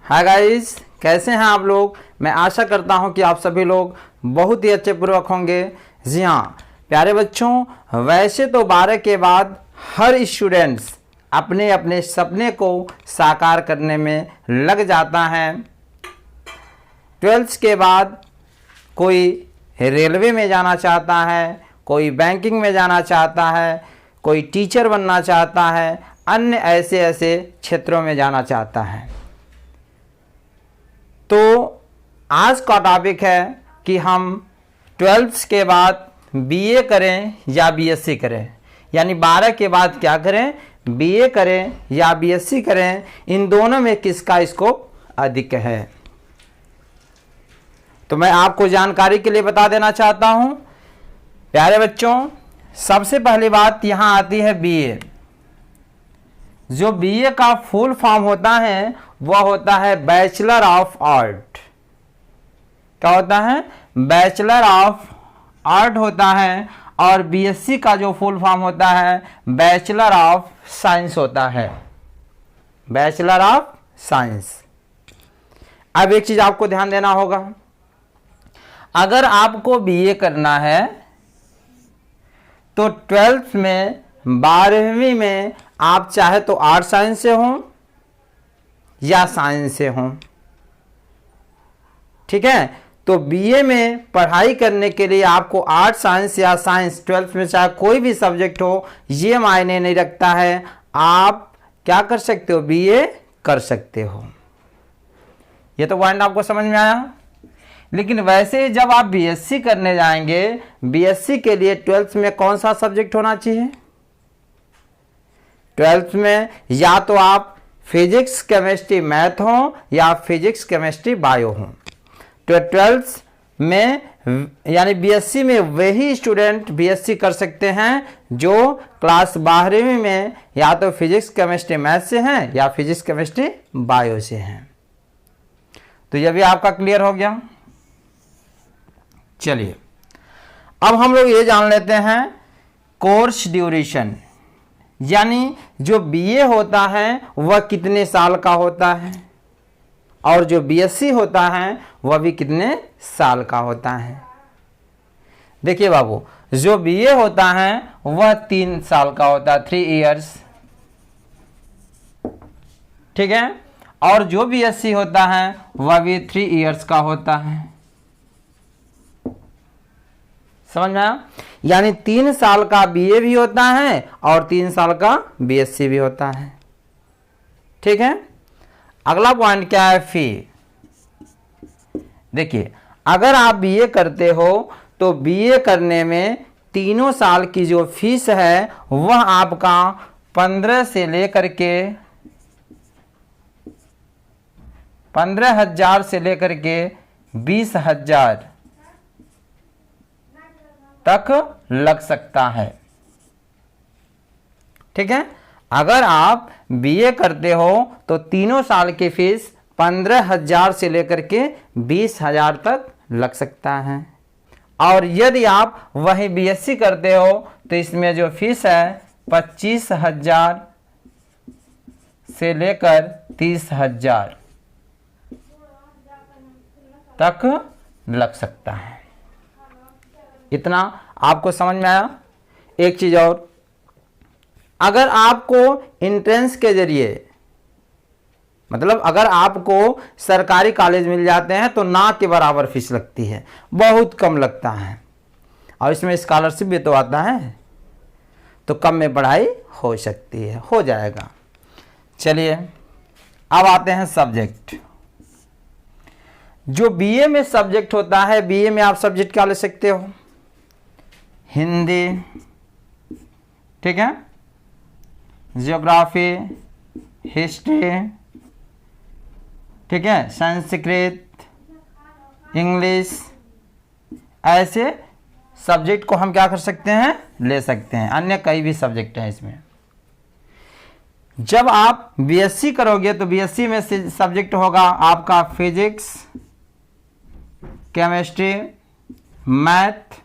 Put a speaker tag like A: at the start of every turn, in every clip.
A: Hi guys, कैसे हैं आप लोग। मैं आशा करता हूं कि आप सभी लोग बहुत ही अच्छे पूर्वक होंगे। जी हाँ प्यारे बच्चों, वैसे तो 12 के बाद हर स्टूडेंट्स अपने अपने सपने को साकार करने में लग जाता है। 12th के बाद कोई रेलवे में जाना चाहता है, कोई बैंकिंग में जाना चाहता है, कोई टीचर बनना चाहता है, अन्य ऐसे ऐसे क्षेत्रों में जाना चाहता है। तो आज का टॉपिक है कि हम 12th के बाद बीए करें या बीएससी करें, यानी 12 के बाद क्या करें, बीए करें या बीएससी करें, इन दोनों में किसका स्कोप अधिक है। तो मैं आपको जानकारी के लिए बता देना चाहता हूं प्यारे बच्चों। सबसे पहली बात यहां आती है बीए। जो बीए का फुल फॉर्म होता है वह होता है बैचलर ऑफ आर्ट। क्या होता है? बैचलर ऑफ आर्ट होता है। और बीएससी का जो फुल फॉर्म होता है बैचलर ऑफ साइंस होता है। Bachelor of science. अब एक चीज आपको ध्यान देना होगा, अगर आपको बीए करना है तो 12th में 12वीं में आप चाहे तो आर्ट साइंस से हो या साइंस से हो, ठीक है। तो बीए में पढ़ाई करने के लिए आपको आर्ट साइंस या साइंस 12th में चाहे कोई भी सब्जेक्ट हो, ये मायने नहीं रखता है। आप क्या कर सकते हो, बीए कर सकते हो। ये तो पॉइंट आपको समझ में आया। लेकिन वैसे जब आप बीएससी करने जाएंगे, बीएससी के लिए 12th में कौन सा सब्जेक्ट होना चाहिए? 12th में या तो आप फिजिक्स केमिस्ट्री मैथ हो या फिजिक्स केमिस्ट्री बायो हो। तो 12th में यानी बीएससी में वही स्टूडेंट बीएससी कर सकते हैं जो क्लास 12वीं में या तो फिजिक्स केमिस्ट्री मैथ से हैं या फिजिक्स केमिस्ट्री बायो से हैं। तो यह भी आपका क्लियर हो गया। चलिए अब हम लोग ये जान लेते हैं कोर्स ड्यूरेशन, यानी जो बीए होता है वह कितने साल का होता है और जो बीएससी होता है वह भी कितने साल का होता है। देखिए बाबू, जो बीए होता है वह 3 साल का होता है, 3 इयर्स, ठीक है। और जो बीएससी होता है वह भी 3 इयर्स का होता है। समझ में आया? यानी 3 साल का बीए भी होता है और 3 साल का बीएससी भी होता है, ठीक है। अगला पॉइंट क्या है, फी। देखिए अगर आप बीए करते हो तो बीए करने में तीनों साल की जो फीस है वह आपका 15 से लेकर के 15,000 से लेकर के 20,000 तक लग सकता है, ठीक है। अगर आप बीए करते हो तो तीनों साल की फीस 15,000 से लेकर के 20,000 तक लग सकता है। और यदि आप वही बीएससी करते हो तो इसमें जो फीस है 25,000 से लेकर 30,000 तक लग सकता है। इतना आपको समझ में आया। एक चीज और, अगर आपको एंट्रेंस के जरिए, मतलब अगर आपको सरकारी कॉलेज मिल जाते हैं तो ना के बराबर फीस लगती है, बहुत कम लगता है। और इसमें स्कॉलरशिप भी तो आता है, तो कम में पढ़ाई हो सकती है, हो जाएगा। चलिए अब आते हैं सब्जेक्ट। जो बीए में सब्जेक्ट होता है, बीए में आप सब्जेक्ट क्या ले सकते हो? हिंदी, ठीक है, ज्योग्राफी, हिस्ट्री, ठीक है, संस्कृत, इंग्लिश, ऐसे सब्जेक्ट को हम क्या कर सकते हैं, ले सकते हैं। अन्य कई भी सब्जेक्ट हैं इसमें। जब आप बीएससी करोगे तो बीएससी में सब्जेक्ट होगा आपका फिजिक्स, केमिस्ट्री, मैथ,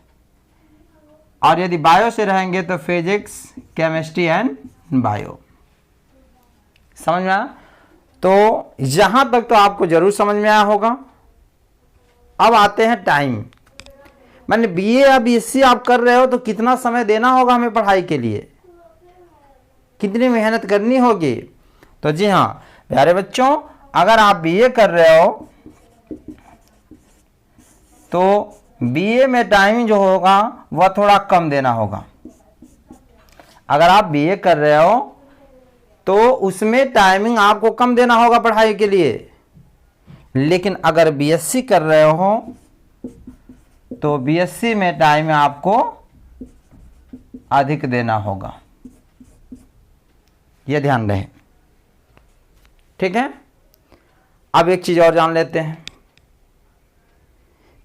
A: और यदि बायो से रहेंगे तो फिजिक्स, केमिस्ट्री एंड बायो। समझ में आया? तो यहां तक तो आपको जरूर समझ में आया होगा। अब आते हैं टाइम, मैंने बीए या बीएससी आप कर रहे हो तो कितना समय देना होगा हमें पढ़ाई के लिए, कितनी मेहनत करनी होगी। तो जी हाँ प्यारे बच्चों, अगर आप बीए कर रहे हो तो बीए में टाइम जो होगा वह थोड़ा कम देना होगा। अगर आप बीए कर रहे हो तो उसमें टाइमिंग आपको कम देना होगा पढ़ाई के लिए, लेकिन अगर बीएससी कर रहे हो तो बीएससी में टाइम आपको अधिक देना होगा, यह ध्यान रहे। ठीक है, अब एक चीज और जान लेते हैं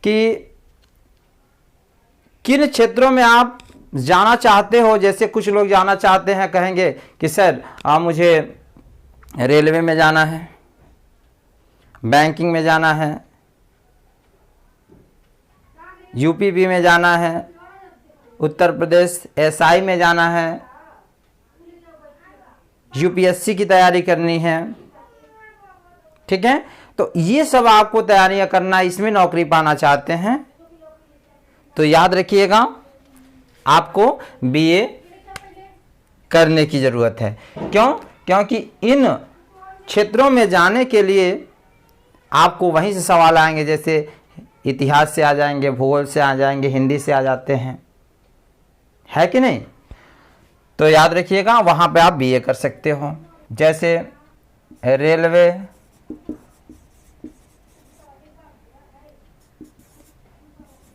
A: कि किन क्षेत्रों में आप जाना चाहते हो। जैसे कुछ लोग जाना चाहते हैं, कहेंगे कि सर मुझे रेलवे में जाना है, बैंकिंग में जाना है, यूपीपी में जाना है, उत्तर प्रदेश एसआई में जाना है, यूपीएससी की तैयारी करनी है। ठीक है, तो ये सब आपको तैयारियां करना, इसमें नौकरी पाना चाहते हैं तो याद रखिएगा आपको बीए करने की जरूरत है। क्यों? क्योंकि इन क्षेत्रों में जाने के लिए आपको वहीं से सवाल आएंगे, जैसे इतिहास से आ जाएंगे, भूगोल से आ जाएंगे, हिंदी से आ जाते हैं, है कि नहीं। तो याद रखिएगा वहां पे आप बीए कर सकते हो। जैसे रेलवे,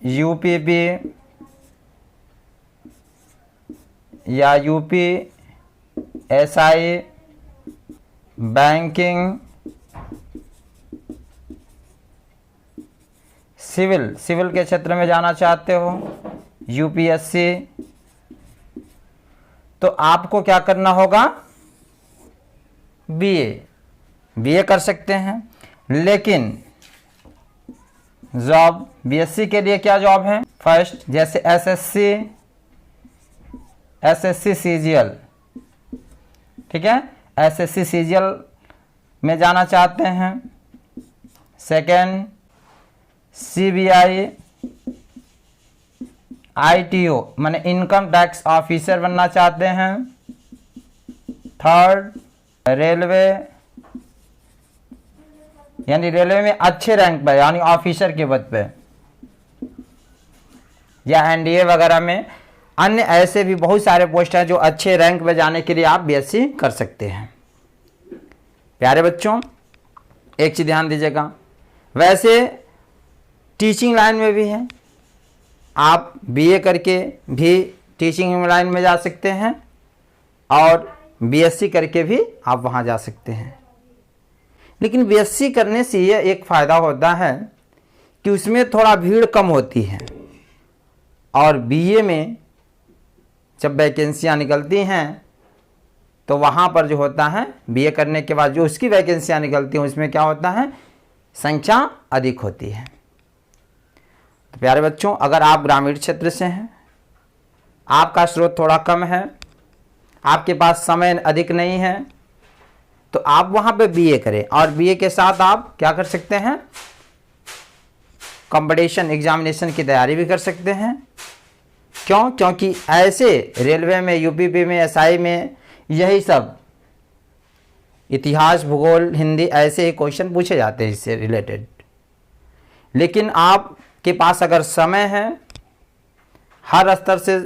A: यूपीपी या यूपी एसआई, बैंकिंग, सिविल के क्षेत्र में जाना चाहते हो, यूपीएससी, तो आपको क्या करना होगा, बीए कर सकते हैं। लेकिन जॉब बीएससी के लिए क्या जॉब है, फर्स्ट जैसे एसएससी सीजीएल, ठीक है, एसएससी सीजीएल में जाना चाहते हैं। सेकंड सीबीआई आईटीओ माने इनकम टैक्स ऑफिसर बनना चाहते हैं। थर्ड रेलवे, यानी रेलवे में अच्छे रैंक पर, यानी ऑफिसर के पद पे, या एनडीए वगैरह में अन्य ऐसे भी बहुत सारे पोस्ट हैं जो अच्छे रैंक पे जाने के लिए आप बीएससी कर सकते हैं। प्यारे बच्चों एक चीज ध्यान दीजिएगा, वैसे टीचिंग लाइन में भी है, आप बीए करके भी टीचिंग लाइन में जा सकते हैं और बीएससी करके भी आप वहां जा सकते हैं। लेकिन बीएससी करने से ये एक फ़ायदा होता है कि उसमें थोड़ा भीड़ कम होती है, और बीए में जब वैकेंसियां निकलती हैं तो वहाँ पर जो होता है बीए करने के बाद जो उसकी वैकेंसियां निकलती हैं उसमें क्या होता है, संख्या अधिक होती है। तो प्यारे बच्चों अगर आप ग्रामीण क्षेत्र से हैं, आपका स्रोत थोड़ा कम है, आपके पास समय अधिक नहीं है, तो आप वहाँ पे बीए करें, और बीए के साथ आप क्या कर सकते हैं, कंपटीशन एग्जामिनेशन की तैयारी भी कर सकते हैं। क्यों? क्योंकि ऐसे रेलवे में, यूपीपी में, एसआई में यही सब इतिहास, भूगोल, हिंदी ऐसे ही क्वेश्चन पूछे जाते हैं इससे रिलेटेड। लेकिन आपके पास अगर समय है, हर स्तर से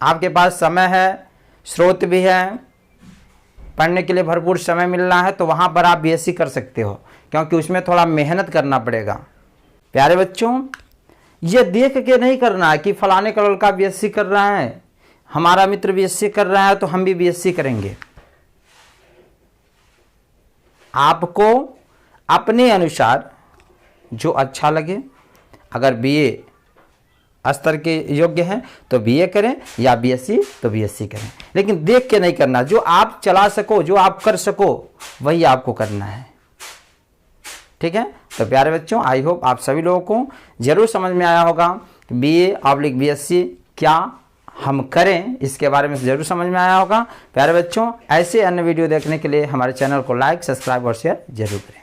A: आपके पास समय है, स्रोत भी है, पढ़ने के लिए भरपूर समय मिल रहा है, तो वहाँ पर आप बीएससी कर सकते हो, क्योंकि उसमें थोड़ा मेहनत करना पड़ेगा। प्यारे बच्चों ये देख के नहीं करना है कि फलाने का लड़का बीएससी कर रहा है, हमारा मित्र बीएससी कर रहा है तो हम भी बीएससी करेंगे। आपको अपने अनुसार जो अच्छा लगे, अगर बीए स्तर के योग्य हैं तो बीए करें, या बीएससी तो बीएससी करें, लेकिन देख के नहीं करना। जो आप चला सको, जो आप कर सको, वही आपको करना है। ठीक है, तो प्यारे बच्चों आई होप आप सभी लोगों को जरूर समझ में आया होगा कि बीए ऑब्लिक बीएससी क्या हम करें, इसके बारे में ज़रूर समझ में आया होगा। प्यारे बच्चों, ऐसे अन्य वीडियो देखने के लिए हमारे चैनल को लाइक, सब्सक्राइब और शेयर जरूर करें।